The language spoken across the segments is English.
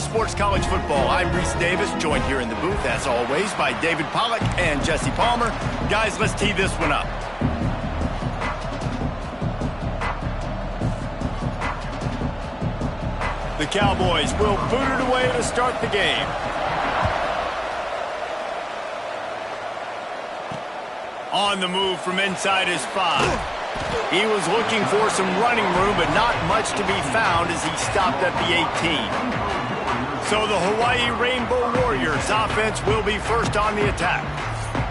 Sports College Football. I'm Reese Davis, joined here in the booth, as always, by David Pollack and Jesse Palmer. Guys, let's tee this one up. The Cowboys will boot it away to start the game. On the move from inside his 5. He was looking for some running room, but not much to be found as he stopped at the 18. So the Hawaii Rainbow Warriors offense will be first on the attack.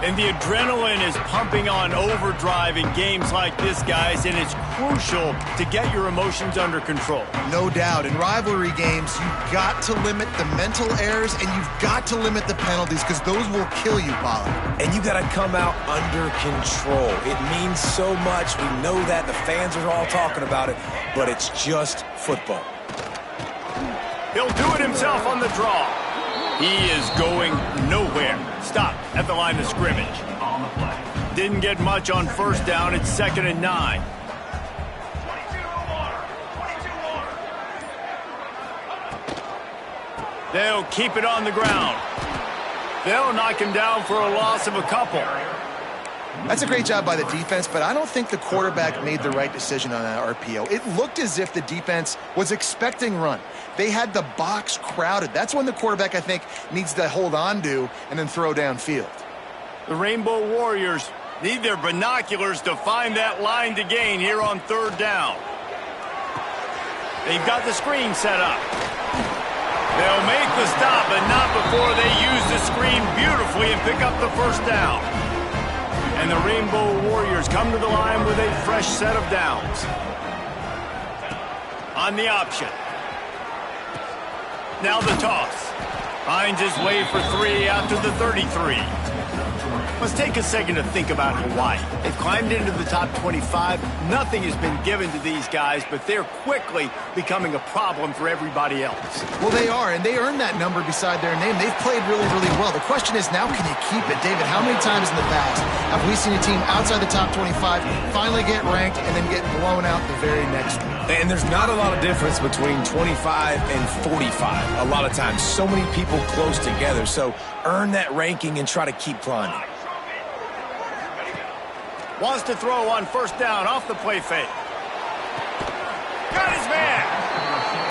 And the adrenaline is pumping on overdrive in games like this, guys, and it's crucial to get your emotions under control. No doubt. In rivalry games, you've got to limit the mental errors, and you've got to limit the penalties, because those will kill you, Pollard. And you got to come out under control. It means so much. We know that. The fans are all talking about it, but it's just football. He'll do it himself on the draw. He is going nowhere. Stop at the line of scrimmage. Didn't get much on first down. It's 2nd and 9. They'll keep it on the ground. They'll knock him down for a loss of a couple. That's a great job by the defense, but I don't think the quarterback made the right decision on that RPO. It looked as if the defense was expecting run. They had the box crowded. That's when the quarterback, I think, needs to hold on to and then throw downfield. The Rainbow Warriors need their binoculars to find that line to gain here on 3rd down. They've got the screen set up. They'll make the stop, but not before they use the screen beautifully and pick up the first down. And the Rainbow Warriors come to the line with a fresh set of downs. On the option. Now the toss. Finds his way for 3 after the 33. Let's take a second to think about Hawaii. They've climbed into the top 25. Nothing has been given to these guys, but they're quickly becoming a problem for everybody else. Well, they are, and they earned that number beside their name. They've played really, really well. The question is, now can you keep it? David, how many times in the past have we seen a team outside the top 25 finally get ranked and then get blown out the very next week? And there's not a lot of difference between 25 and 45. A lot of times, so many people close together. So earn that ranking and try to keep climbing. Wants to throw on first down off the play fake. Got his man.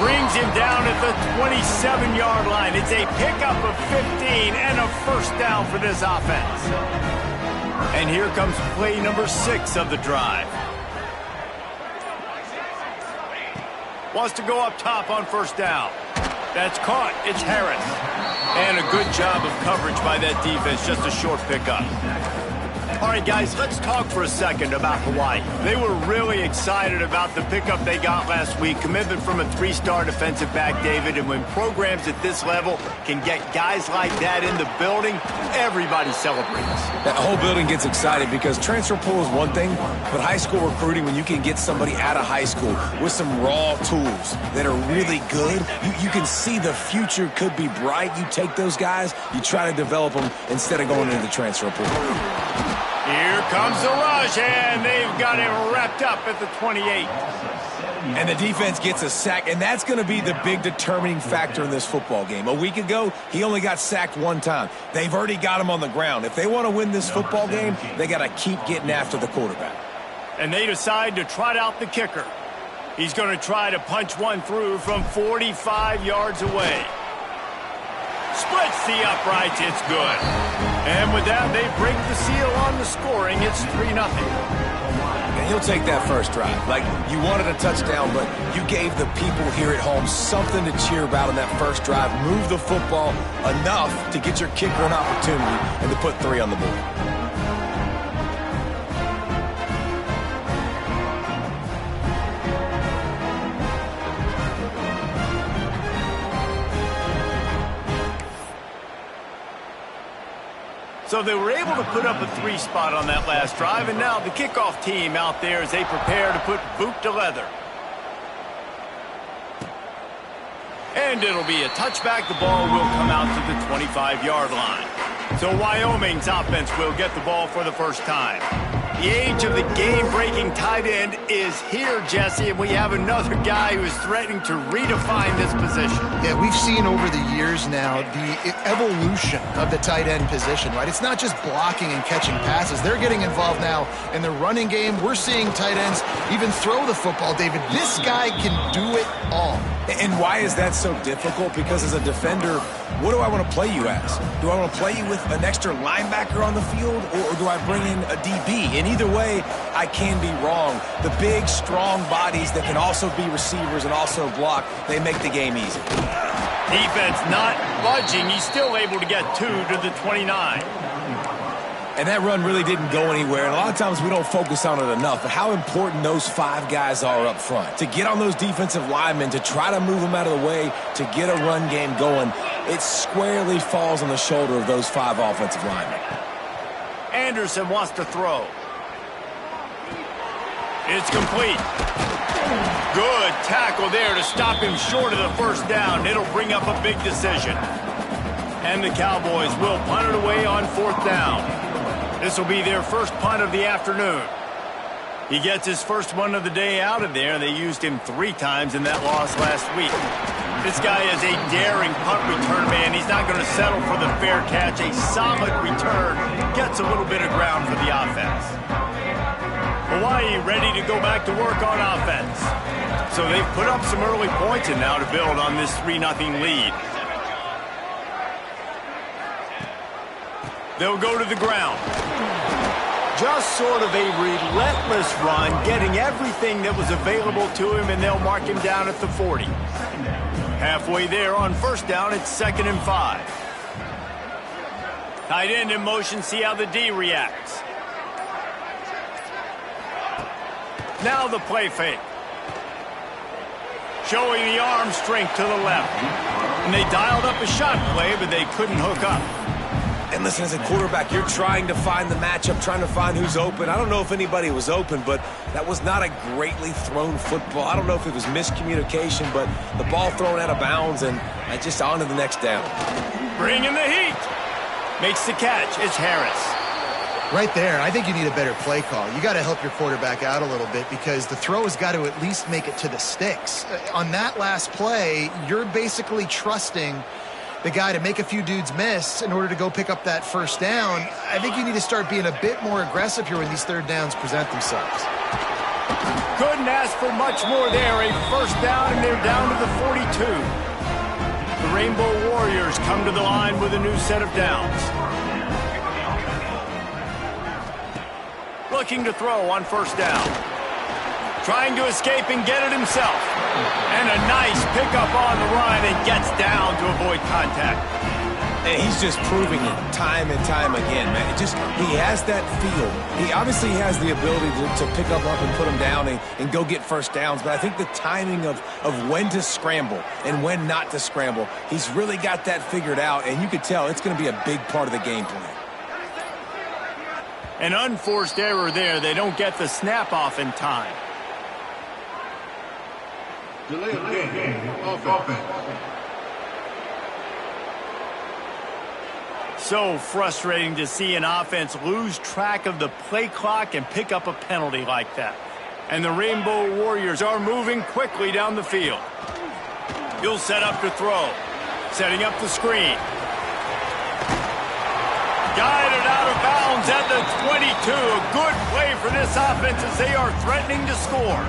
Brings him down at the 27-yard line. It's a pickup of 15 and a first down for this offense. And here comes play number 6 of the drive. Wants to go up top on first down. That's caught. It's Harris. And a good job of coverage by that defense. Just a short pickup. All right, guys, let's talk for a second about Hawaii. They were really excited about the pickup they got last week, commitment from a 3-star defensive back, David, and when programs at this level can get guys like that in the building, everybody celebrates. That whole building gets excited because transfer pool is one thing, but high school recruiting, when you can get somebody out of high school with some raw tools that are really good, you can see the future could be bright. You take those guys, you try to develop them instead of going into the transfer pool. Here comes the rush, and they've got him wrapped up at the 28. And the defense gets a sack, and that's going to be the big determining factor in this football game. A week ago, he only got sacked 1 time. They've already got him on the ground. If they want to win this football game, they got to keep getting after the quarterback. And they decide to trot out the kicker. He's going to try to punch one through from 45 yards away. Splits the uprights, it's good. And with that, they break the seal on the scoring. It's 3-0. And you'll take that first drive. Like, you wanted a touchdown, but you gave the people here at home something to cheer about in that first drive. Move the football enough to get your kicker an opportunity and to put 3 on the board. So they were able to put up a 3 spot on that last drive, and now the kickoff team out there as they prepare to put boot to leather. And it'll be a touchback. The ball will come out to the 25-yard line. So Wyoming's offense will get the ball for the first time. The age of the game-breaking tight end is here, Jesse, and we have another guy who is threatening to redefine this position. Yeah, we've seen over the years now the evolution of the tight end position, right? It's not just blocking and catching passes. They're getting involved now in the running game. We're seeing tight ends even throw the football, David. This guy can do it all. And why is that so difficult? Because as a defender, what do I want to play you as? Do I want to play you with an extra linebacker on the field, or do I bring in a DB? And either way, I can be wrong. The big, strong bodies that can also be receivers and also block, they make the game easy. Defense not budging. He's still able to get 2 to the 29. And that run really didn't go anywhere. And a lot of times we don't focus on it enough, but how important those 5 guys are up front. To get on those defensive linemen, to try to move them out of the way, to get a run game going, it squarely falls on the shoulder of those 5 offensive linemen. Anderson wants to throw. It's complete. Good tackle there to stop him short of the first down. It'll bring up a big decision. And the Cowboys will punt it away on 4th down. This will be their first punt of the afternoon. He gets his first one of the day out of there. They used him 3 times in that loss last week. This guy is a daring punt return man. He's not going to settle for the fair catch. A solid return gets a little bit of ground for the offense. Hawaii ready to go back to work on offense. So they've put up some early points and now to build on this 3-0 lead. They'll go to the ground. Just sort of a relentless run, getting everything that was available to him, and they'll mark him down at the 40. Halfway there on 1st down, it's 2nd and 5. Tight end in motion, see how the D reacts. Now the play fake. Showing the arm strength to the left. And they dialed up a shot play, but they couldn't hook up. And listen, as a quarterback, you're trying to find the matchup, trying to find who's open. I don't know if anybody was open, but that was not a greatly thrown football. I don't know if it was miscommunication, but the ball thrown out of bounds and just on to the next down. Bringing the heat. Makes the catch. It's Harris. Right there, I think you need a better play call. You got to help your quarterback out a little bit because the throw has got to at least make it to the sticks. On that last play, you're basically trusting the guy to make a few dudes miss in order to go pick up that first down. I think you need to start being a bit more aggressive here when these 3rd downs present themselves. Couldn't ask for much more there. A first down, and they're down to the 42. The Rainbow Warriors come to the line with a new set of downs. Looking to throw on 1st down. Trying to escape and get it himself. And a nice pickup on the run and gets down to avoid contact. And he's just proving it time and time again, man. He has that feel. He obviously has the ability to pick up and put him down and go get first downs. But I think the timing of when to scramble and when not to scramble, he's really got that figured out. And you could tell it's going to be a big part of the game plan. An unforced error there. They don't get the snap off in time. Delay of game. Offense. So frustrating to see an offense lose track of the play clock and pick up a penalty like that. And the Rainbow Warriors are moving quickly down the field. He'll set up to throw. Setting up the screen. Guided out of bounds at the 22. A good play for this offense as they are threatening to score.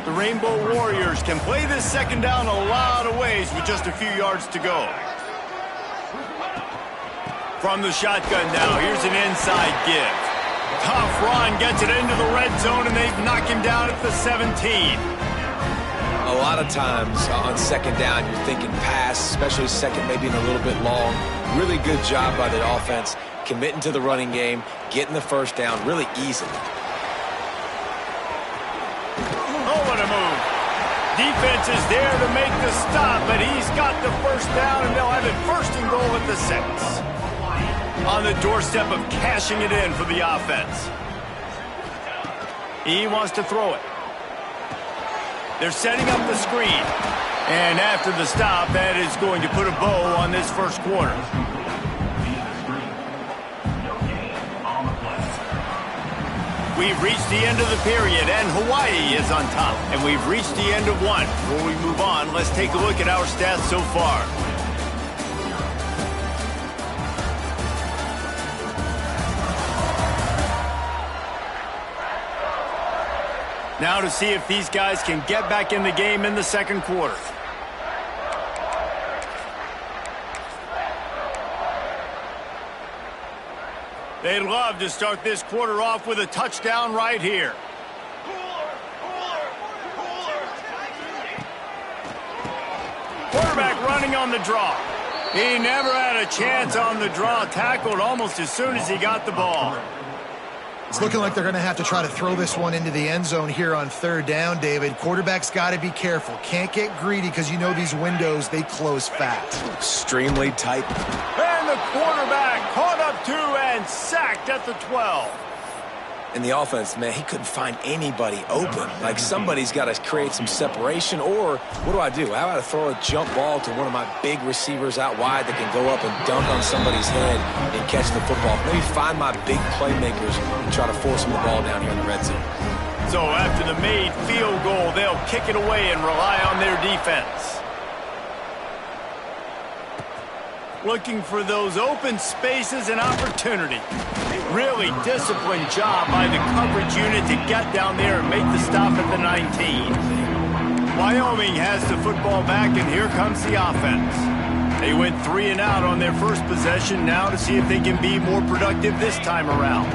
The Rainbow Warriors can play this 2nd down a lot of ways with just a few yards to go. From the shotgun now, here's an inside give. Tough run, gets it into the red zone, and they knock him down at the 17. A lot of times on 2nd down, you're thinking pass, especially 2nd, maybe a little bit long. Really good job by the offense, committing to the running game, getting the first down really easily. Oh, what a move. Defense is there to make the stop, but he's got the first down, and they'll have it 1st and goal at the 6. On the doorstep of cashing it in for the offense. He wants to throw it. They're setting up the screen. And after the stop, that is going to put a bow on this 1st quarter. We've reached the end of the period, and Hawaii is on top. And we've reached the end of one. Before we move on, let's take a look at our stats so far. Now to see if these guys can get back in the game in the second quarter. They'd love to start this quarter off with a touchdown right here. Quarterback running on the draw. He never had a chance on the draw. Tackled almost as soon as he got the ball. It's looking like they're going to have to try to throw this one into the end zone here on third down, David. Quarterback's got to be careful. Can't get greedy because you know these windows, they close fast. Extremely tight. And the quarterback caught up to and sacked at the 12. And the offense, man, he couldn't find anybody open. Like, somebody's got to create some separation, or what do? How about I throw a jump ball to one of my big receivers out wide that can go up and dunk on somebody's head and catch the football? Maybe find my big playmakers and try to force them the ball down here in the red zone. So after the made field goal, they'll kick it away and rely on their defense. Looking for those open spaces and opportunity. Really disciplined job by the coverage unit to get down there and make the stop at the 19. Wyoming has the football back, and here comes the offense. They went 3 and out on their first possession, now to see if they can be more productive this time around.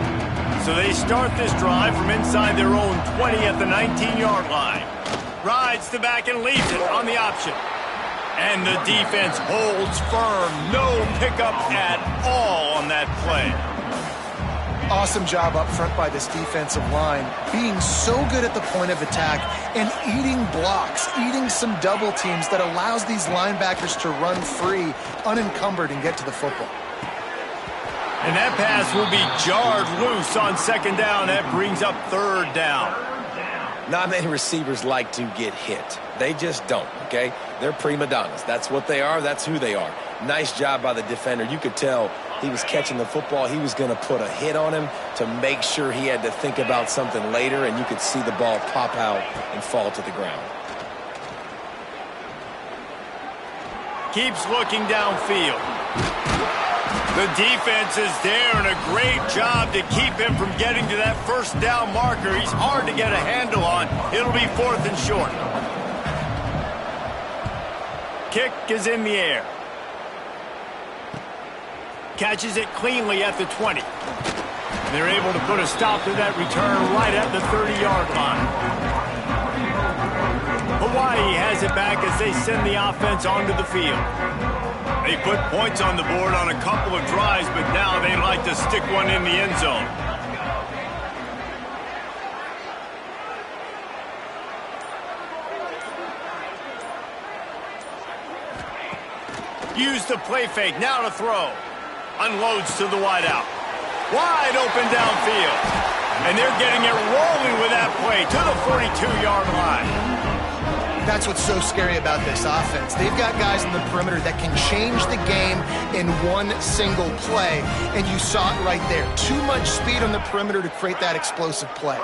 So they start this drive from inside their own 20 at the 19-yard line. Rides the back and leaves it on the option. And the defense holds firm. No pickup at all on that play. Awesome job up front by this defensive line, being so good at the point of attack and eating blocks, eating some double teams that allows these linebackers to run free, unencumbered, and get to the football. And that pass will be jarred loose on second down. That brings up third down. Not many receivers like to get hit. They just don't, okay? They're prima donnas. That's what they are. That's who they are. Nice job by the defender. You could tell he was catching the football. He was going to put a hit on him to make sure he had to think about something later, and you could see the ball pop out and fall to the ground. Keeps looking downfield. The defense is there, and a great job to keep him from getting to that first down marker. He's hard to get a handle on. It'll be 4th and short. Kick is in the air. Catches it cleanly at the 20. They're able to put a stop to that return right at the 30-yard line. Hawaii has it back as they send the offense onto the field. They put points on the board on a couple of drives, but now they like to stick one in the end zone. Use the play fake, now to throw. Unloads to the wideout. Wide open downfield. And they're getting it rolling with that play to the 42-yard line. That's what's so scary about this offense. They've got guys in the perimeter that can change the game in one single play, and you saw it right there. Too much speed on the perimeter to create that explosive play.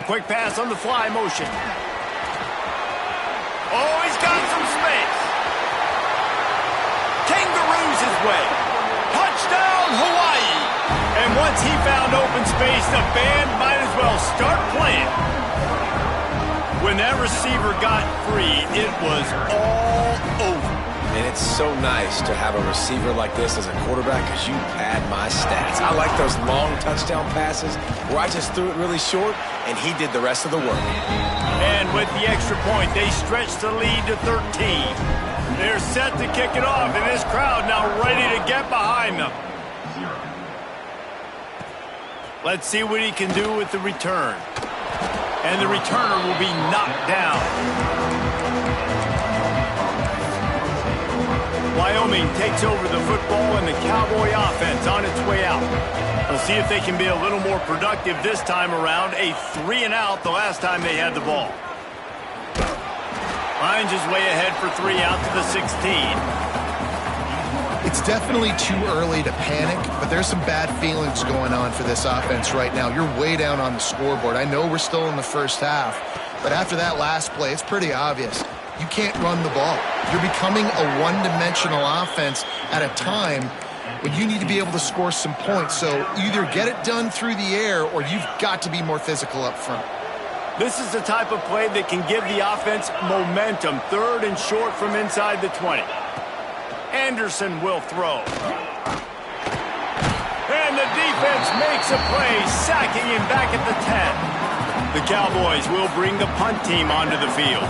Quick pass on the fly motion. Oh, he's got some space. Kangaroos his way. Touchdown, Hawaii. And once he found open space, the band might as well start playing. When that receiver got free, it was all over. And it's so nice to have a receiver like this as a quarterback because you pad my stats. I like those long touchdown passes where I just threw it really short and he did the rest of the work. And with the extra point, they stretch the lead to 13. They're set to kick it off, and this crowd now ready to get behind them. Let's see what he can do with the return. And the returner will be knocked down. Wyoming takes over the football, and the Cowboy offense on its way out. We'll see if they can be a little more productive this time around. A 3 and out the last time they had the ball. Finds his way ahead for 3 out to the 16. It's definitely too early to panic, but there's some bad feelings going on for this offense right now. You're way down on the scoreboard. I know we're still in the first half, but after that last play, it's pretty obvious. You can't run the ball. You're becoming a one-dimensional offense at a time when you need to be able to score some points. So either get it done through the air or you've got to be more physical up front. This is the type of play that can give the offense momentum. 3rd and short from inside the 20. Anderson will throw. And the defense makes a play, sacking him back at the 10. The Cowboys will bring the punt team onto the field.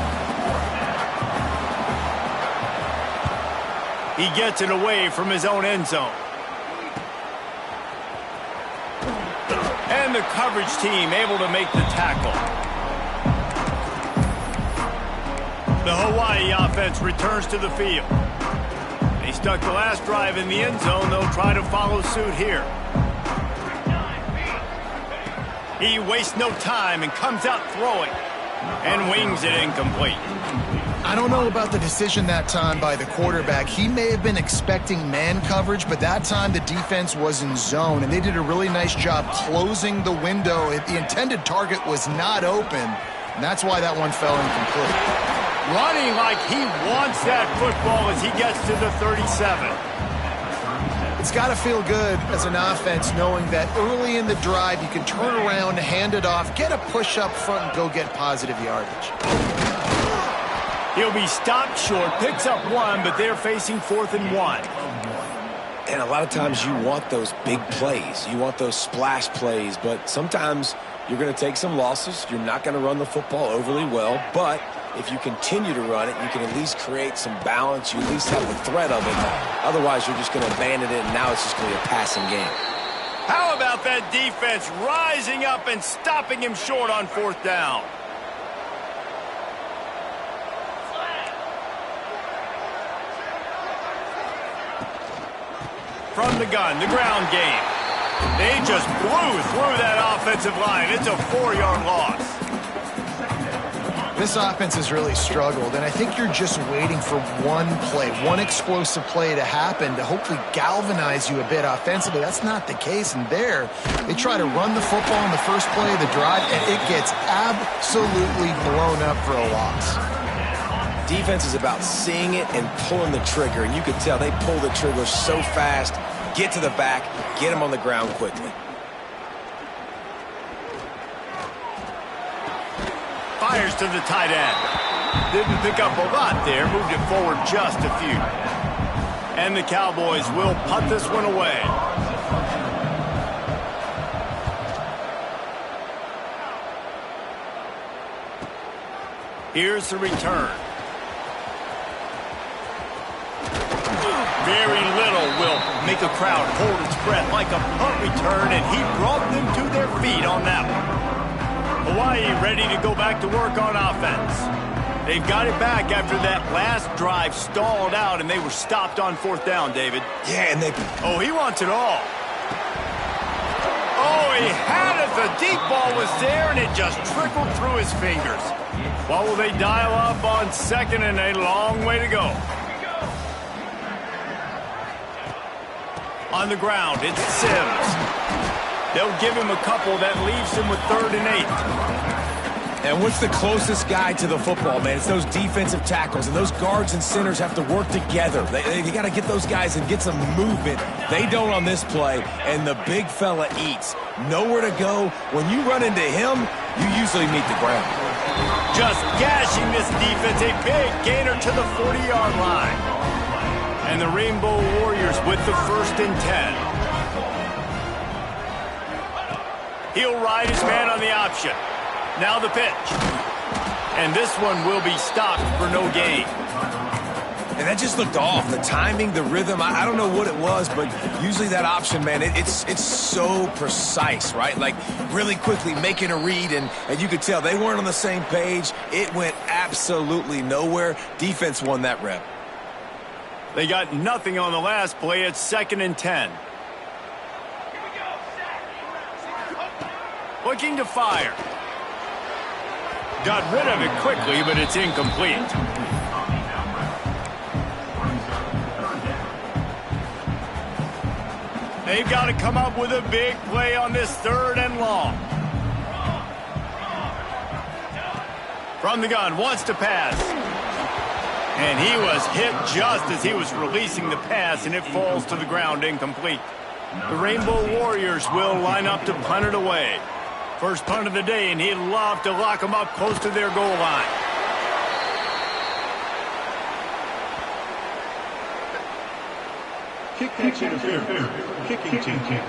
He gets it away from his own end zone. And the coverage team able to make the tackle. The Hawai'i offense returns to the field. They stuck the last drive in the end zone. They'll try to follow suit here. He wastes no time and comes out throwing and wings it incomplete. I don't know about the decision that time by the quarterback. He may have been expecting man coverage, but that time the defense was in zone, and they did a really nice job closing the window. The intended target was not open, and that's why that one fell incomplete. Running like he wants that football as he gets to the 37. It's got to feel good as an offense knowing that early in the drive you can turn around, hand it off, get a push up front, and go get positive yardage. He'll be stopped short, picks up 1, but they're facing 4th and 1. And a lot of times you want those big plays. You want those splash plays, but sometimes you're going to take some losses. You're not going to run the football overly well, but if you continue to run it, you can at least create some balance. You at least have the threat of it. Otherwise, you're just going to abandon it, and now it's just going to be a passing game. How about that defense rising up and stopping him short on 4th down? From the gun, the ground game. They just blew through that offensive line. It's a 4-yard loss. This offense has really struggled, and I think you're just waiting for one play, one explosive play to happen to hopefully galvanize you a bit offensively. That's not the case, and there, they try to run the football in the first play of the drive, and it gets absolutely blown up for a loss. Defense is about seeing it and pulling the trigger, and you can tell they pull the trigger so fast, get to the back, get him on the ground quickly. Fires to the tight end. Didn't pick up a lot there, moved it forward just a few. And the Cowboys will punt this one away. Here's the return. Very little will make a crowd hold its breath like a punt return, and he brought them to their feet on that one. Hawaii ready to go back to work on offense. They've got it back after that last drive stalled out, and they were stopped on 4th down, David. Yeah, and they... Oh, he wants it all. Oh, he had it. The deep ball was there, and it just trickled through his fingers. What will they dial up on 2nd and a long way to go? On the ground, it's Sims. They'll give him a couple. That leaves him with 3rd and 8. And what's the closest guy to the football, man? It's those defensive tackles, and those guards and centers have to work together. They got to get those guys and get some movement. They don't on this play, and the big fella eats. Nowhere to go. When you run into him, you usually meet the ground. Just gashing this defense, a big gainer to the 40-yard line. And the Rainbow Warriors with the 1st and 10. He'll ride his man on the option. Now the pitch. And this one will be stopped for no gain. And that just looked off. The timing, the rhythm, I don't know what it was, but usually that option, man, it's so precise, right? Like really quickly making a read, and you could tell they weren't on the same page. It went absolutely nowhere. Defense won that rep. They got nothing on the last play. It's 2nd and 10. Looking to fire. Got rid of it quickly, but it's incomplete. They've got to come up with a big play on this 3rd and long. From the gun, wants to pass. And he was hit just as he was releasing the pass, and it falls to the ground incomplete. The Rainbow Warriors will line up to punt it away. First punt of the day, and he'd love to lock them up close to their goal line. Kicking team.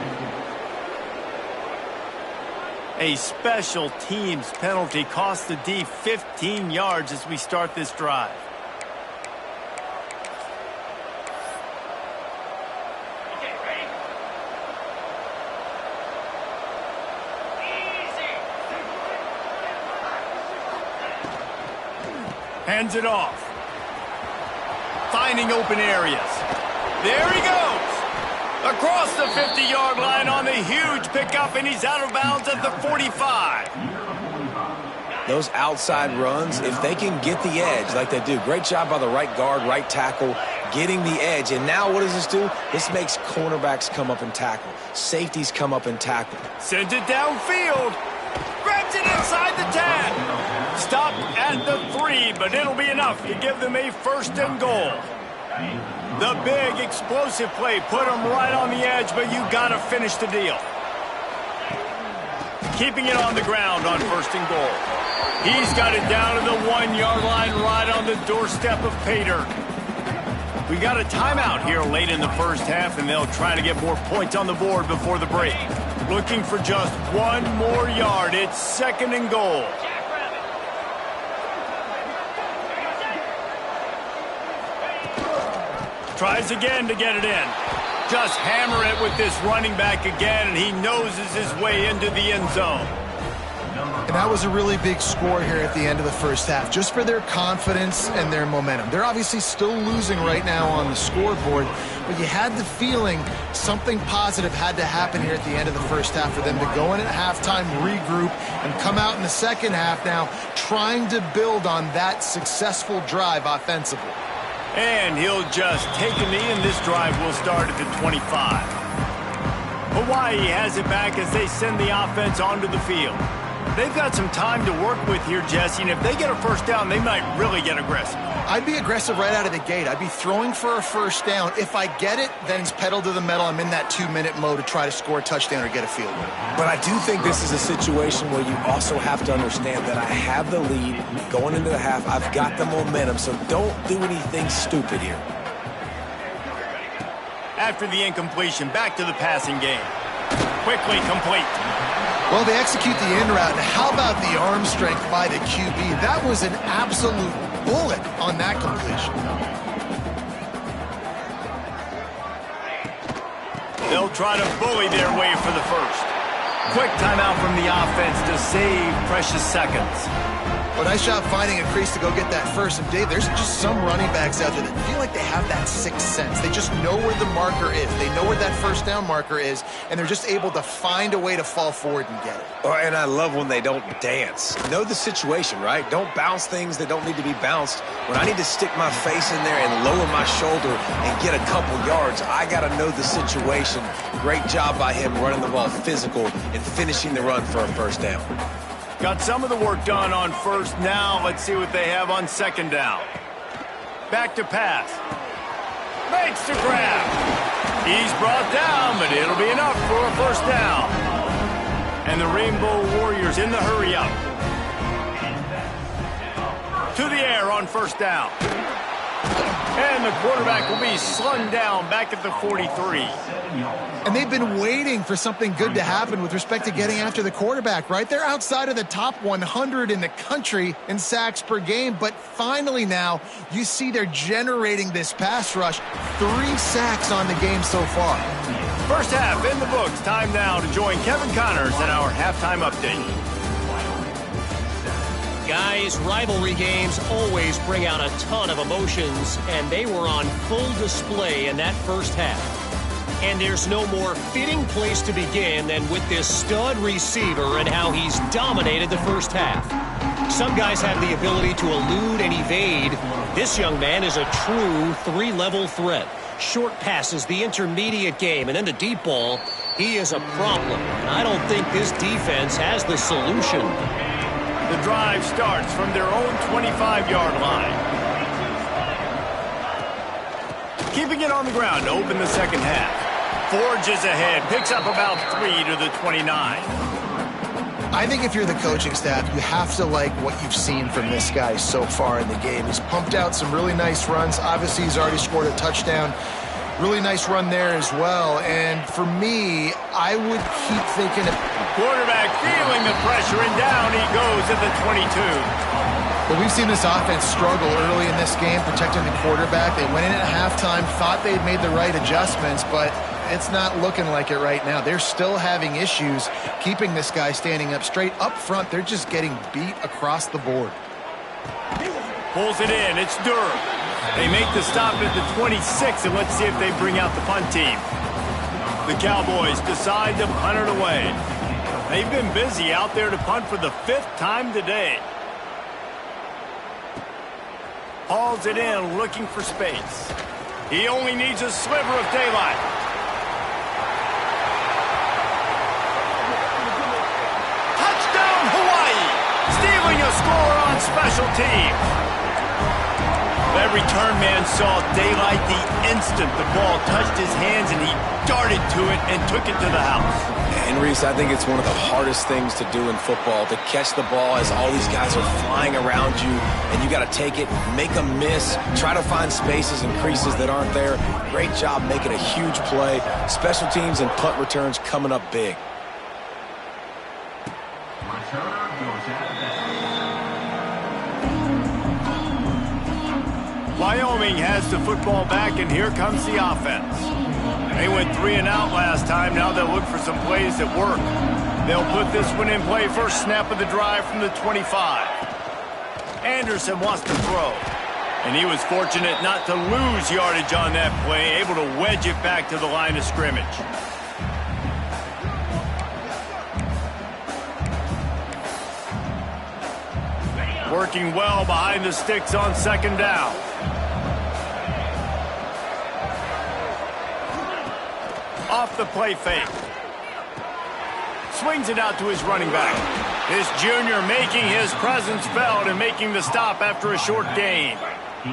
A special teams penalty cost the D 15 yards as we start this drive. Hands it off. Finding open areas. There he goes. Across the 50-yard line on the huge pickup, and he's out of bounds at the 45. Those outside runs, if they can get the edge like they do, great job by the right guard, right tackle, getting the edge. And now what does this do? This makes cornerbacks come up and tackle. Safeties come up and tackle. Sends it downfield. Grabs it inside the 10. Stopped at the 3, but it'll be enough to give them a 1st and goal. The big explosive play put him right on the edge, but you got to finish the deal. Keeping it on the ground on 1st and goal. He's got it down to the 1-yard line right on the doorstep of pay dirt. We got a timeout here late in the first half, and they'll try to get more points on the board before the break. Looking for just 1 more yard. It's 2nd and goal. Tries again to get it in. Just hammer it with this running back again, and he noses his way into the end zone. And that was a really big score here at the end of the first half, just for their confidence and their momentum. They're obviously still losing right now on the scoreboard, but you had the feeling something positive had to happen here at the end of the first half for them to go in at halftime, regroup, and come out in the second half now trying to build on that successful drive offensively. And he'll just take a knee, and this drive will start at the 25. Hawaii has it back as they send the offense onto the field. They've got some time to work with here, Jesse, and if they get a 1st down, they might really get aggressive. I'd be aggressive right out of the gate. I'd be throwing for a 1st down. If I get it, then it's pedal to the metal. I'm in that 2-minute mode to try to score a touchdown or get a field goal. But I do think this is a situation where you also have to understand that I have the lead going into the half. I've got the momentum, so don't do anything stupid here. After the incompletion, back to the passing game. Quickly complete. Well, they execute the in route. How about the arm strength by the QB? That was an absolute bullet on that completion. They'll try to bully their way for the 1st. Quick timeout from the offense to save precious seconds. Well, nice job finding a crease to go get that 1st. And Dave, there's just some running backs out there that feel like they have that 6th sense. They just know where the marker is. They know where that 1st down marker is, and they're just able to find a way to fall forward and get it. Oh, and I love when they don't dance. Know the situation, right? Don't bounce things that don't need to be bounced. When I need to stick my face in there and lower my shoulder and get a couple yards, I got to know the situation. Great job by him running the ball physical and finishing the run for a 1st down. Got some of the work done on 1st. Now let's see what they have on 2nd down. Back to pass. Makes the grab. He's brought down, but it'll be enough for a 1st down. And the Rainbow Warriors in the hurry up. To the air on 1st down. And the quarterback will be slung down back at the 43. And they've been waiting for something good to happen with respect to getting after the quarterback, right? They're outside of the top 100 in the country in sacks per game, but finally now you see they're generating this pass rush. 3 sacks on the game so far. First half in the books. Time now to join Kevin Connors in our halftime update. Guys, rivalry games always bring out a ton of emotions, and they were on full display in that first half. And there's no more fitting place to begin than with this stud receiver and how he's dominated the first half. Some guys have the ability to elude and evade. This young man is a true 3-level threat. short passes, the intermediate game, and then the deep ball, he is a problem. And I don't think this defense has the solution. The drive starts from their own 25-yard line. Keeping it on the ground to open the second half. Forges ahead, picks up about 3 to the 29. I think if you're the coaching staff, you have to like what you've seen from this guy so far in the game. He's pumped out some really nice runs. Obviously, he's already scored a touchdown. Really nice run there as well. And for me, I would keep thinking of quarterback feeling the pressure, and down he goes at the 22. But we've seen this offense struggle early in this game, protecting the quarterback. They went in at halftime, thought they'd made the right adjustments, but it's not looking like it right now. They're still having issues keeping this guy standing up straight. Up front, they're just getting beat across the board. Pulls it in. It's Durham. They make the stop at the 26, and let's see if they bring out the punt team. The Cowboys decide to punt it away. They've been busy out there to punt for the 5th time today. Hauls it in, looking for space. He only needs a sliver of daylight. Touchdown, Hawaii! Stealing a score on special teams. That return man saw daylight the instant the ball touched his hands, and he darted to it and took it to the house. And Reese, I think it's one of the hardest things to do in football, to catch the ball as all these guys are flying around you, and you got to take it, make a miss, try to find spaces and creases that aren't there. Great job making a huge play. Special teams and punt returns coming up big. Wyoming has the football back, and here comes the offense. They went 3 and out last time. Now they'll look for some plays that work. They'll put this one in play. First snap of the drive from the 25. Anderson wants to throw, and he was fortunate not to lose yardage on that play, able to wedge it back to the line of scrimmage. Working well behind the sticks on second down. Off the play fake. Swings it out to his running back. This junior making his presence felt and making the stop after a short gain.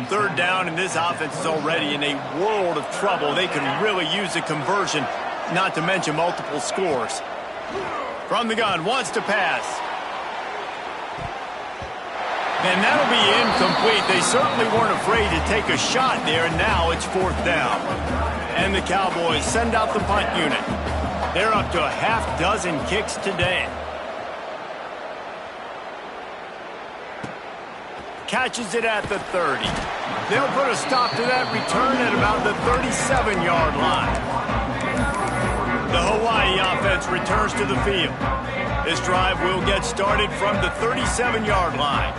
Third down, and this offense is already in a world of trouble. They could really use a conversion, not to mention multiple scores. From the gun, wants to pass. And that'll be incomplete. They certainly weren't afraid to take a shot there, and now it's 4th down. And the Cowboys send out the punt unit. They're up to a half-dozen kicks today. Catches it at the 30. They'll put a stop to that return at about the 37-yard line. The Hawaii offense returns to the field. This drive will get started from the 37-yard line.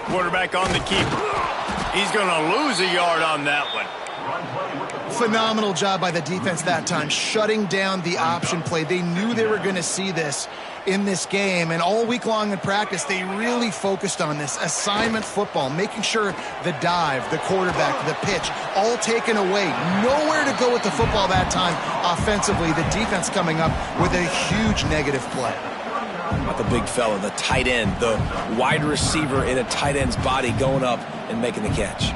Quarterback on the keeper. He's going to lose a yard on that one. Phenomenal job by the defense that time, shutting down the option play. They knew they were going to see this in this game, and all week long in practice, they really focused on this assignment football, making sure the dive, the quarterback, the pitch, all taken away. Nowhere to go with the football that time offensively. The defense coming up with a huge negative play. About the big fella, the tight end, the wide receiver in a tight end's body going up and making the catch.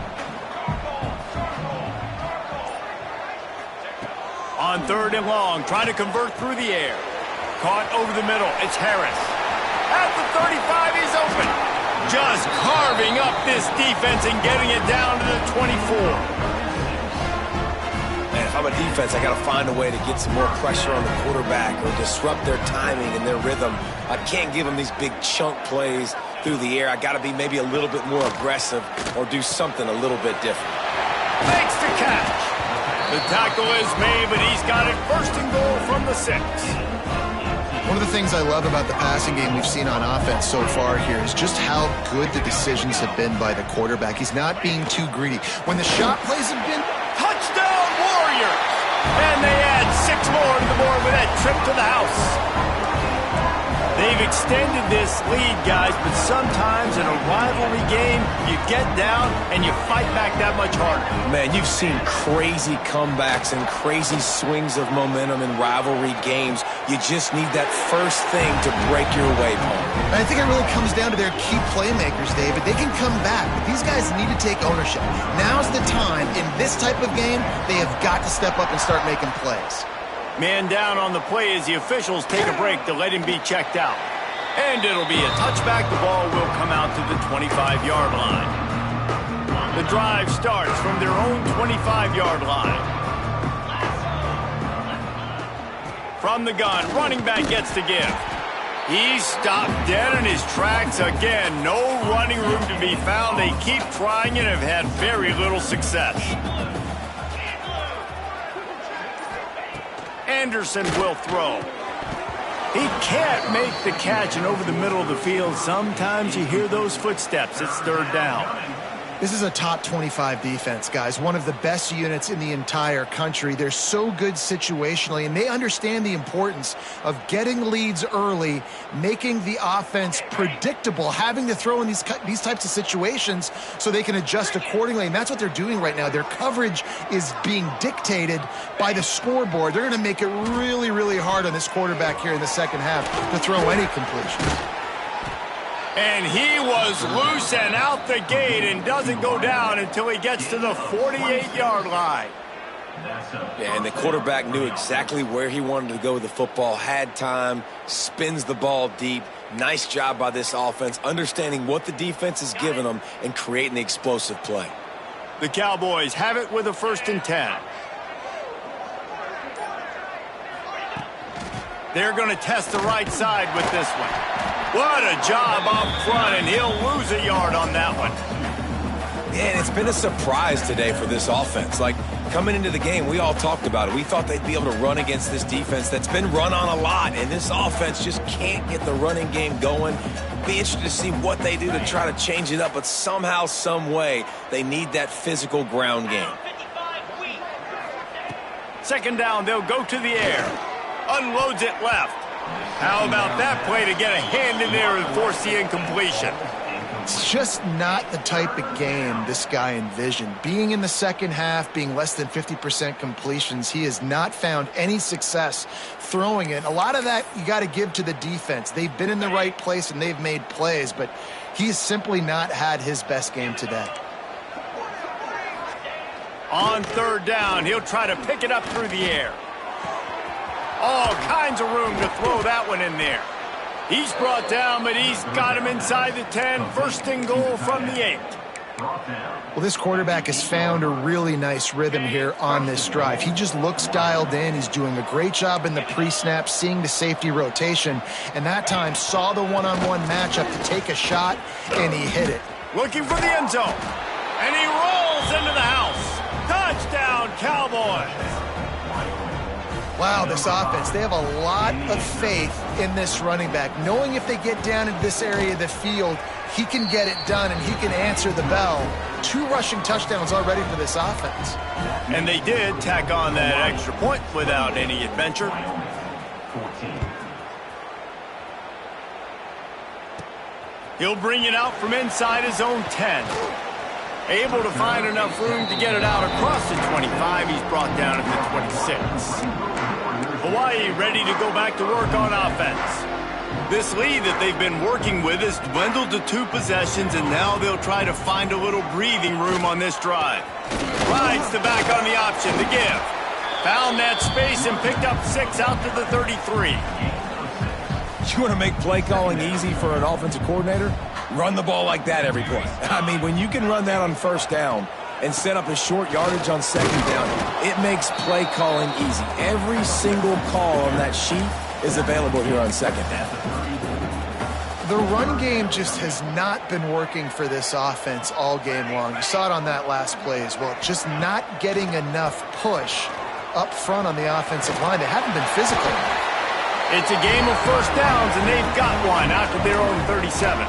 On 3rd and long, trying to convert through the air. Caught over the middle. It's Harris. At the 35, he's open. Just carving up this defense and getting it down to the 24. Man, if I'm a defense, I got to find a way to get some more pressure on the quarterback or disrupt their timing and their rhythm. I can't give them these big chunk plays through the air. I got to be maybe a little bit more aggressive or do something a little bit different. Makes the catch. The tackle is made, but he's got it 1st and goal from the 6. One of the things I love about the passing game we've seen on offense so far here is just how good the decisions have been by the quarterback. He's not being too greedy. When the shot plays have been... Touchdown, Warriors! And they add 6 more to the board with that trip to the house. They've extended this lead, guys, but sometimes in a rivalry game, you get down and you fight back that much harder. Man, you've seen crazy comebacks and crazy swings of momentum in rivalry games. You just need that first thing to break your way, Paul. I think it really comes down to their key playmakers, David. They can come back, but these guys need to take ownership. Now's the time. In this type of game, they have got to step up and start making plays. Man down on the play as the officials take a break to let him be checked out. And it'll be a touchback. The ball will come out to the 25-yard line. The drive starts from their own 25-yard line. From the gun, running back gets the give. He's stopped dead in his tracks again. No running room to be found. They keep trying and have had very little success. Anderson will throw. He can't make the catch, and over the middle of the field, sometimes you hear those footsteps. It's third down. This is a top 25 defense, guys. One of the best units in the entire country. They're so good situationally, and they understand the importance of getting leads early, making the offense predictable, having to throw in these types of situations so they can adjust accordingly, and that's what they're doing right now. Their coverage is being dictated by the scoreboard. They're going to make it really, really hard on this quarterback here in the second half to throw any completions. And he was loose and out the gate and doesn't go down until he gets to the 48-yard line. Yeah, and the quarterback knew exactly where he wanted to go with the football, had time, spins the ball deep. Nice job by this offense, understanding what the defense is giving them and creating the explosive play. The Cowboys have it with a 1st and 10. They're going to test the right side with this one. What a job up front, and he'll lose a yard on that one. Yeah, and it's been a surprise today for this offense. Like, coming into the game, we all talked about it. We thought they'd be able to run against this defense that's been run on a lot, and this offense just can't get the running game going. Be interested to see what they do to try to change it up, but somehow, some way, they need that physical ground game. 2nd down, they'll go to the air. Unloads it left. How about that play to get a hand in there and force the incompletion? It's just not the type of game this guy envisioned. Being in the second half, being less than 50% completions, he has not found any success throwing it. A lot of that you got to give to the defense. They've been in the right place and they've made plays, but he's simply not had his best game today. On 3rd down, he'll try to pick it up through the air. All kinds of room to throw that one in there. He's brought down, but he's got him inside the 10. 1st and goal from the 8. Well, this quarterback has found a really nice rhythm here on this drive. He just looks dialed in. He's doing a great job in the pre-snap, seeing the safety rotation, and that time saw the one-on-one matchup to take a shot, and he hit it. Looking for the end zone, and he rolls into the house. Touchdown, Cowboys. Wow, this offense, they have a lot of faith in this running back, knowing if they get down into this area of the field, he can get it done and he can answer the bell. 2 rushing touchdowns already for this offense. And they did tack on that extra point without any adventure. He'll bring it out from inside his own 10. Able to find enough room to get it out across the 25. He's brought down at the 26. Hawaii ready to go back to work on offense. This lead that they've been working with has dwindled to 2 possessions, and now they'll try to find a little breathing room on this drive. Rides the back on the option, the give. Found that space and picked up 6 out to the 33. You want to make play calling easy for an offensive coordinator? Run the ball like that every play. I mean, when you can run that on 1st down and set up a short yardage on 2nd down, it makes play calling easy. Every single call on that sheet is available here on 2nd down. The run game just has not been working for this offense all game long. You saw it on that last play as well. Just not getting enough push up front on the offensive line. They haven't been physical enough. It's a game of 1st downs, and they've got one out to their own 37.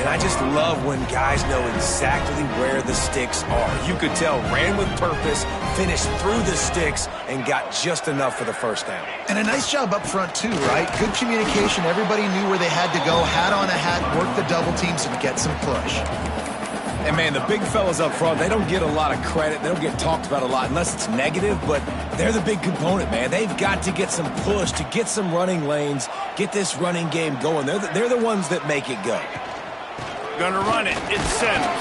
And I just love when guys know exactly where the sticks are. You could tell ran with purpose, finished through the sticks, and got just enough for the first down. And a nice job up front, too, right? Good communication. Everybody knew where they had to go, hat on a hat, work the double teams, and get some push. And, man, the big fellas up front, they don't get a lot of credit. They don't get talked about a lot unless it's negative, but they're the big component, man. They've got to get some push, to get some running lanes, get this running game going. They're the ones that make it go. Gonna run it. It's Sims.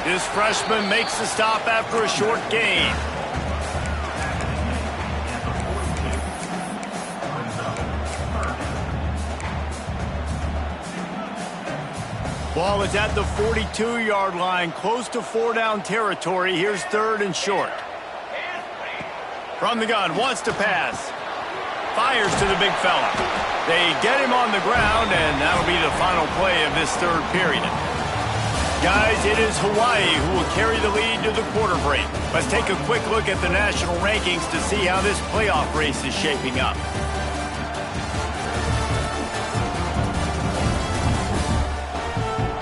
This freshman makes the stop after a short gain. Ball is at the 42-yard line, close to 4-down territory. Here's 3rd and short. From the gun, wants to pass. Fires to the big fella. They get him on the ground, and that'll be the final play of this 3rd period. Guys, it is Hawaii who will carry the lead to the quarter break. Let's take a quick look at the national rankings to see how this playoff race is shaping up.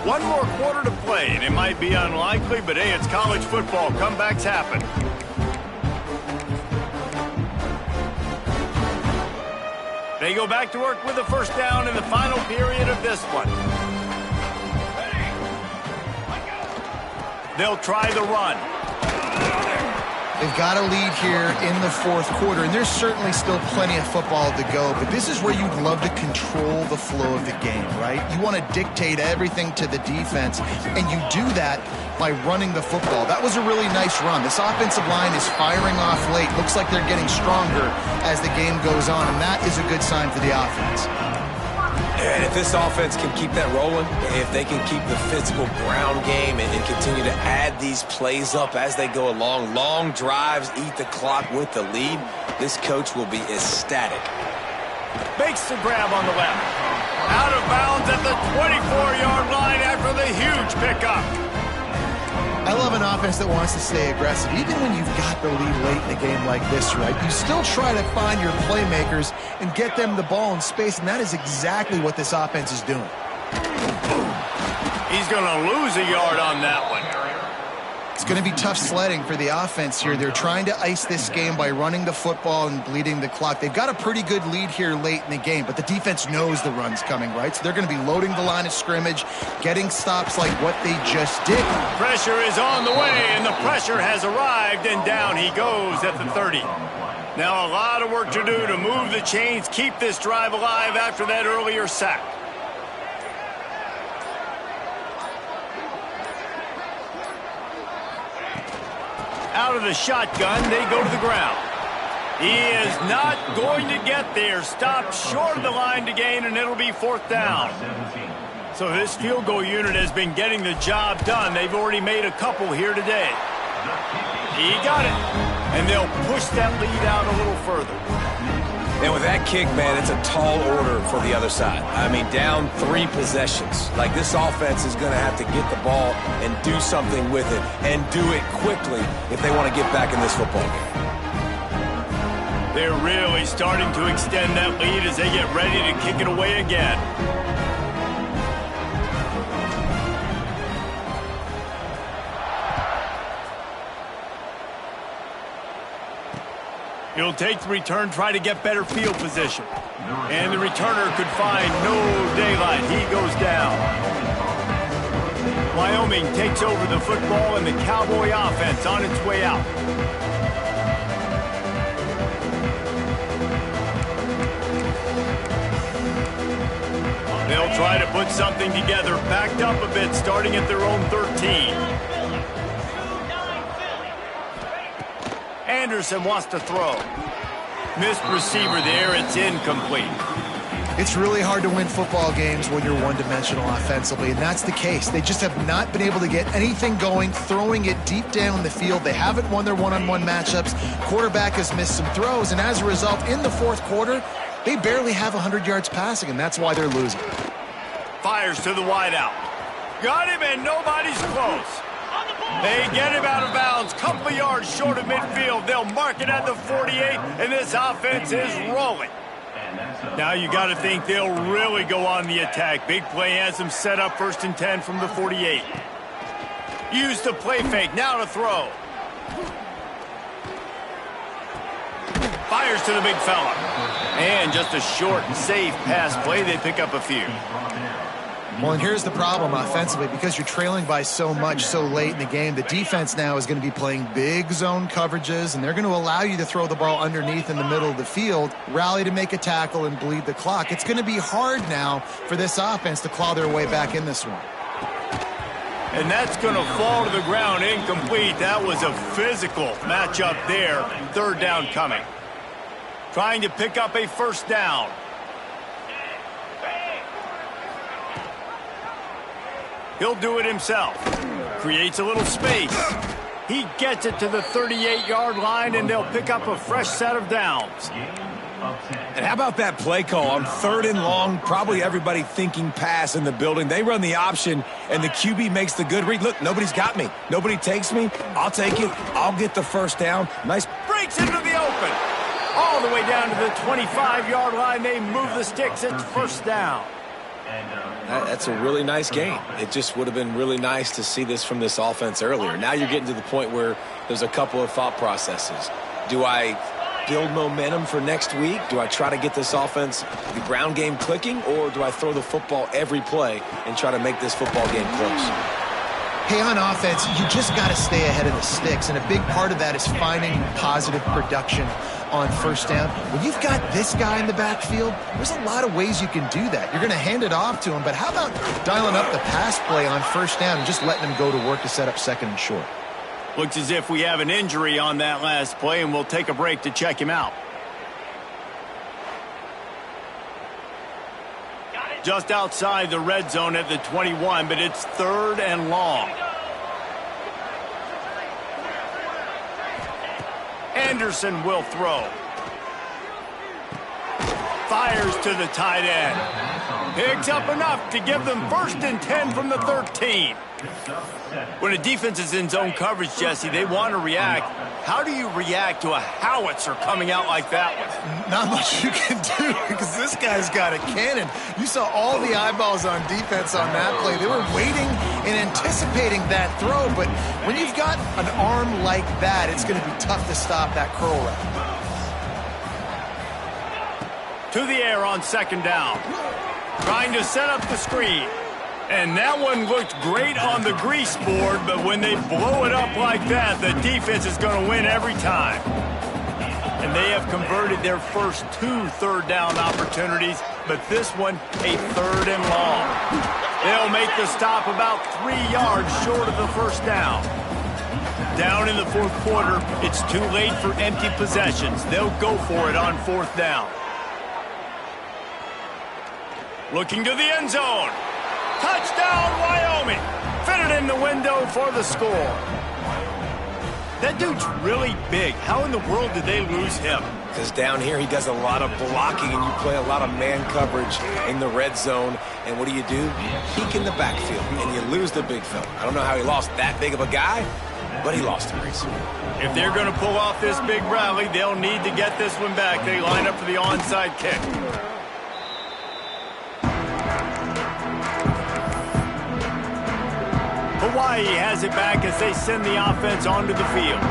One more quarter to play, and it might be unlikely, but hey, it's college football. Comebacks happen. They go back to work with the first down in the final period of this one. They'll try the run. They've got a lead here in the 4th quarter, and there's certainly still plenty of football to go, but this is where you'd love to control the flow of the game, right? You want to dictate everything to the defense, and you do that by running the football. That was a really nice run. This offensive line is firing off late. Looks like they're getting stronger as the game goes on, and that is a good sign for the offense. And if this offense can keep that rolling, if they can keep the physical ground game and continue to add these plays up as they go along, long drives, eat the clock with the lead, this coach will be ecstatic. Makes the grab on the left. Out of bounds at the 24-yard line after the huge pickup. I love an offense that wants to stay aggressive. Even when you've got the lead late in a game like this, right, you still try to find your playmakers and get them the ball in space, and that is exactly what this offense is doing. He's going to lose a yard on that one. It's going to be tough sledding for the offense here. They're trying to ice this game by running the football and bleeding the clock. They've got a pretty good lead here late in the game, but the defense knows the run's coming, right? So they're going to be loading the line of scrimmage, getting stops like what they just did. Pressure is on the way, and the pressure has arrived, and down he goes at the 30. Now a lot of work to do to move the chains, keep this drive alive after that earlier sack. Out of the shotgun, they go to the ground. He is not going to get there. Stopped short of the line to gain, and it'll be 4th down. So this field goal unit has been getting the job done. They've already made a couple here today. He got it. And they'll push that lead out a little further. And with that kick, man, it's a tall order for the other side. I mean, down 3 possessions. Like, this offense is going to have to get the ball and do something with it, and do it quickly if they want to get back in this football game. They're really starting to extend that lead as they get ready to kick it away again. He'll take the return, try to get better field position. And the returner could find no daylight. He goes down. Wyoming takes over the football, and the Cowboy offense on its way out. They'll try to put something together, backed up a bit, starting at their own 13. Anderson wants to throw. Missed receiver there. It's incomplete. It's really hard to win football games when you're one-dimensional offensively, and that's the case. They just have not been able to get anything going, throwing it deep down the field. They haven't won their one-on-one matchups. Quarterback has missed some throws, and as a result, in the 4th quarter, they barely have 100 yards passing, and that's why they're losing. Fires to the wideout. Got him, and nobody's close. They get him out of bounds, couple of yards short of midfield. They'll mark it at the 48, and this offense is rolling. Now you got to think they'll really go on the attack. Big play has them set up 1st and 10 from the 48. Use the play fake, now to throw. Fires to the big fella. And just a short and safe pass play, they pick up a few. Well, and here's the problem offensively. Because you're trailing by so much so late in the game, the defense now is going to be playing big zone coverages, and they're going to allow you to throw the ball underneath in the middle of the field, rally to make a tackle, and bleed the clock. It's going to be hard now for this offense to claw their way back in this one. And that's going to fall to the ground incomplete. That was a physical matchup there. 3rd down coming. Trying to pick up a 1st down. He'll do it himself. Creates a little space. He gets it to the 38-yard line, and they'll pick up a fresh set of downs. And how about that play call on 3rd and long? Probably everybody thinking pass in the building. They run the option, and the QB makes the good read. Look, nobody's got me. Nobody takes me. I'll take it. I'll get the 1st down. Nice. Breaks into the open. All the way down to the 25-yard line. They move the sticks. It's 1st down. That's a really nice game. It just would have been really nice to see this from this offense earlier. Now you're getting to the point where there's a couple of thought processes. Do I build momentum for next week? Do I try to get this offense, the ground game clicking, or do I throw the football every play and try to make this football game close? Hey, on offense, you just got to stay ahead of the sticks, and a big part of that is finding positive production on 1st down. When you've got this guy in the backfield, there's a lot of ways you can do that. You're going to hand it off to him, but how about dialing up the pass play on 1st down and just letting him go to work to set up 2nd and short? Looks as if we have an injury on that last play, and we'll take a break to check him out. Just outside the red zone at the 21, but it's 3rd and long. Anderson will throw. Fires to the tight end. Picks up enough to give them 1st and 10 from the 13. When a defense is in zone coverage, Jesse, they want to react. How do you react to a howitzer coming out like that one? Not much you can do because this guy's got a cannon. You saw all the eyeballs on defense on that play. They were waiting and anticipating that throw, but when you've got an arm like that, it's going to be tough to stop that curl route. To the air on 2nd down. Trying to set up the screen. And that one looked great on the grease board, but when they blow it up like that, the defense is going to win every time. And they have converted their first 2 3rd down opportunities, but this one a 3rd and long. They'll make the stop about 3 yards short of the 1st down. Down in the 4th quarter, it's too late for empty possessions. They'll go for it on 4th down. Looking to the end zone. Touchdown, Wyoming! Fitted in the window for the score. That dude's really big. How in the world did they lose him? Because down here he does a lot of blocking, and you play a lot of man coverage in the red zone. And what do? Peek in the backfield, and you lose the big fella. I don't know how he lost that big of a guy, but he lost him recently. If they're going to pull off this big rally, they'll need to get this one back. They line up for the onside kick. Hawaii has it back as they send the offense onto the field.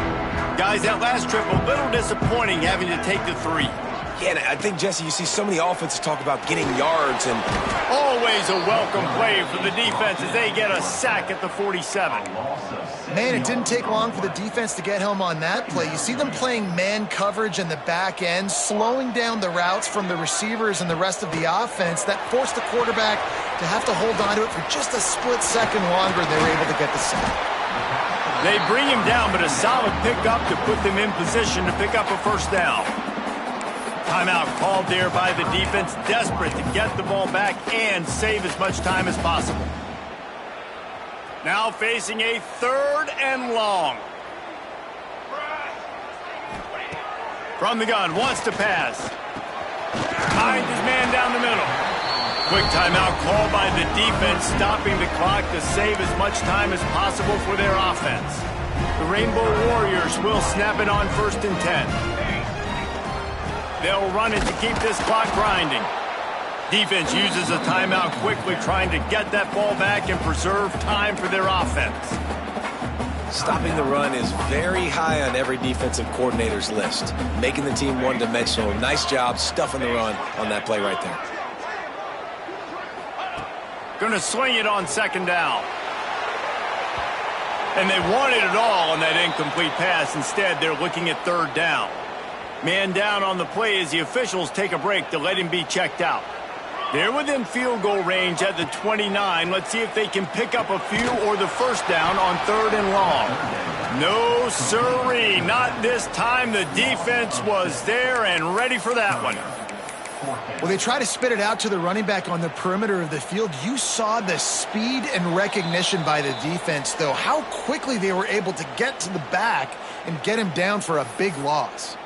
Guys, that last trip, a little disappointing having to take the 3. Yeah, and I think, Jesse, you see so many offenses talk about getting yards and... Always a welcome play for the defense as they get a sack at the 47. Man, it didn't take long for the defense to get home on that play. You see them playing man coverage in the back end, slowing down the routes from the receivers and the rest of the offense. That forced the quarterback to have to hold on to it for just a split second longer. They were able to get the sack. They bring him down, but a solid pickup to put them in position to pick up a 1st down. Timeout called there by the defense, desperate to get the ball back and save as much time as possible. Now facing a 3rd and long. From the gun, wants to pass. Finds his man down the middle. Quick timeout called by the defense, stopping the clock to save as much time as possible for their offense. The Rainbow Warriors will snap it on 1st and 10. They'll run it to keep this clock grinding. Defense uses a timeout quickly, trying to get that ball back and preserve time for their offense. Stopping the run is very high on every defensive coordinator's list. Making the team one-dimensional. Nice job stuffing the run on that play right there. Going to swing it on second down. And they wanted it all on that incomplete pass. Instead, they're looking at third down. Man down on the play as the officials take a break to let him be checked out. They're within field goal range at the 29. Let's see if they can pick up a few or the first down on third and long. No, sirree, not this time. The defense was there and ready for that one. Well, they try to spit it out to the running back on the perimeter of the field. You saw the speed and recognition by the defense, though, how quickly they were able to get to the back and get him down for a big loss.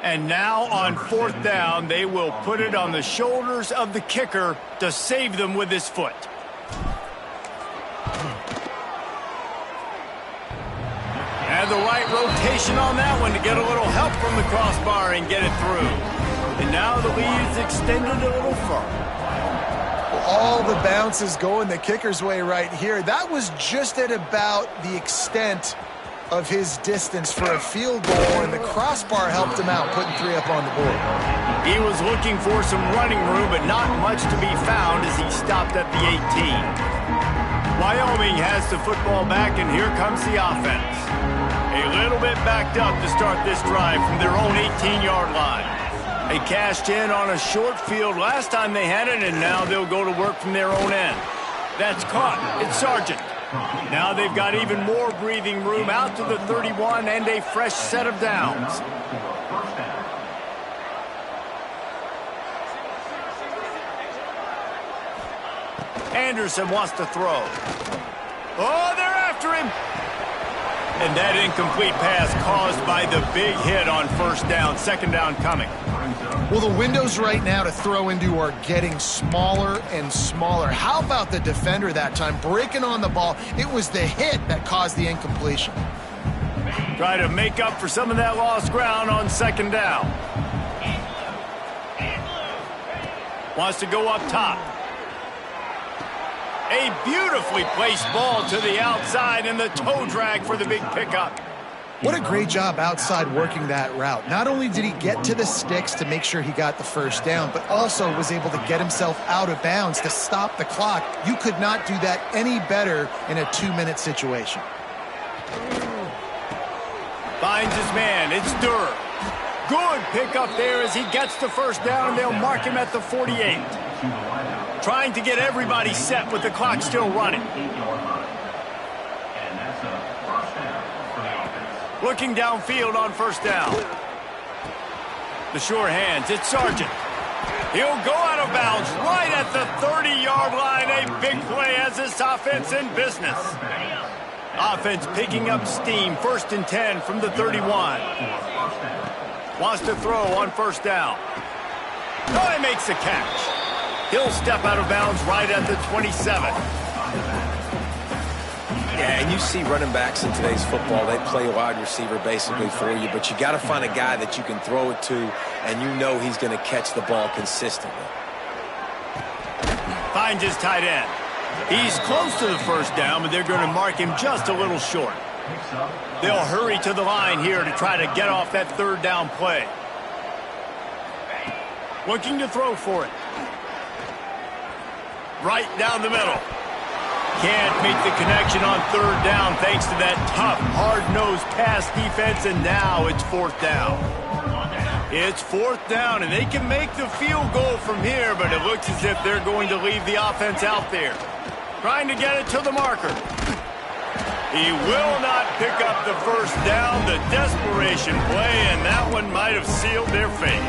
And now on fourth down, they will put it on the shoulders of the kicker to save them with his foot. And the right rotation on that one to get a little help from the crossbar and get it through. And now the lead is extended a little further. All the bounces going the kicker's way right here. That was just at about the extent of his distance for a field goal, and the crossbar helped him out, putting 3 up on the board. He was looking for some running room, but not much to be found as he stopped at the 18. Wyoming has the football back, and here comes the offense. A little bit backed up to start this drive from their own 18-yard line. They cashed in on a short field last time they had it, and now they'll go to work from their own end. That's caught. It's Sargent. Now they've got even more breathing room out to the 31 and a fresh set of downs. Anderson wants to throw. Oh, they're after him. And that incomplete pass caused by the big hit on first down. Second down coming. Well, the windows right now to throw into are getting smaller and smaller. How about the defender that time breaking on the ball? It was the hit that caused the incompletion. Try to make up for some of that lost ground on second down. Wants to go up top. A beautifully placed ball to the outside and the toe drag for the big pickup. What a great job outside working that route. Not only did he get to the sticks to make sure he got the first down, but also was able to get himself out of bounds to stop the clock. You could not do that any better in a 2-minute situation. Finds his man. It's Durr. Good pickup there as he gets the first down, and they'll mark him at the 48. Trying to get everybody set with the clock still running. Looking downfield on first down. The sure hands. It's Sargent. He'll go out of bounds right at the 30-yard line. A big play as this offense in business. Offense picking up steam. First and 10 from the 31. Wants to throw on first down. Oh, he makes the catch. He'll step out of bounds right at the 27. Yeah, and you see running backs in today's football, they play wide receiver basically for you, but you got to find a guy that you can throw it to, and you know he's going to catch the ball consistently. Finds his tight end. He's close to the first down, but they're going to mark him just a little short. They'll hurry to the line here to try to get off that third down play. Looking to throw for it. Right down the middle. Can't make the connection on third down thanks to that tough, hard-nosed pass defense, and now it's fourth down. It's fourth down, and they can make the field goal from here, but it looks as if they're going to leave the offense out there. Trying to get it to the marker. He will not pick up the first down. The desperation play, and that one might have sealed their fate.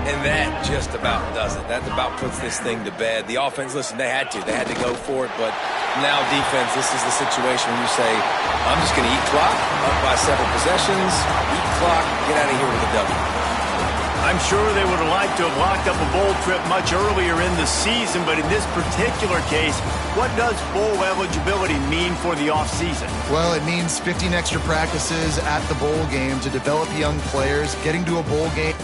And that just about does it. That about puts this thing to bed. The offense, listen, they had to go for it, but now defense, this is the situation where you say, I'm just going to eat clock, up by several possessions, eat clock, get out of here with a W. I'm sure they would have liked to have locked up a bowl trip much earlier in the season, but in this particular case, what does bowl eligibility mean for the offseason? Well, it means 15 extra practices at the bowl game to develop young players, getting to a bowl game.